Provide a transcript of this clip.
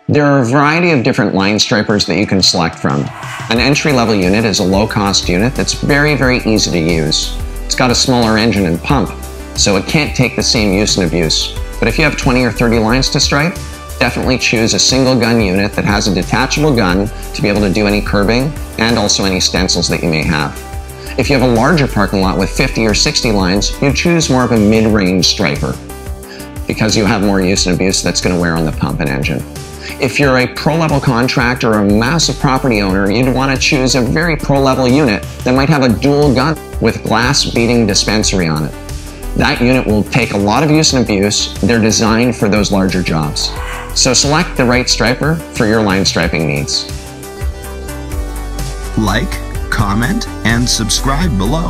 There are a variety of different line stripers that you can select from. An entry-level unit is a low-cost unit that's very, very easy to use. It's got a smaller engine and pump, so it can't take the same use and abuse. But if you have 20 or 30 lines to stripe, definitely choose a single gun unit that has a detachable gun to be able to do any curbing and also any stencils that you may have. If you have a larger parking lot with 50 or 60 lines, you choose more of a mid-range striper because you have more use and abuse that's going to wear on the pump and engine. If you're a pro-level contractor or a massive property owner, you'd want to choose a very pro-level unit that might have a dual gun with glass beading dispensary on it. That unit will take a lot of use and abuse. They're designed for those larger jobs. So select the right striper for your line striping needs. Like, comment, and subscribe below.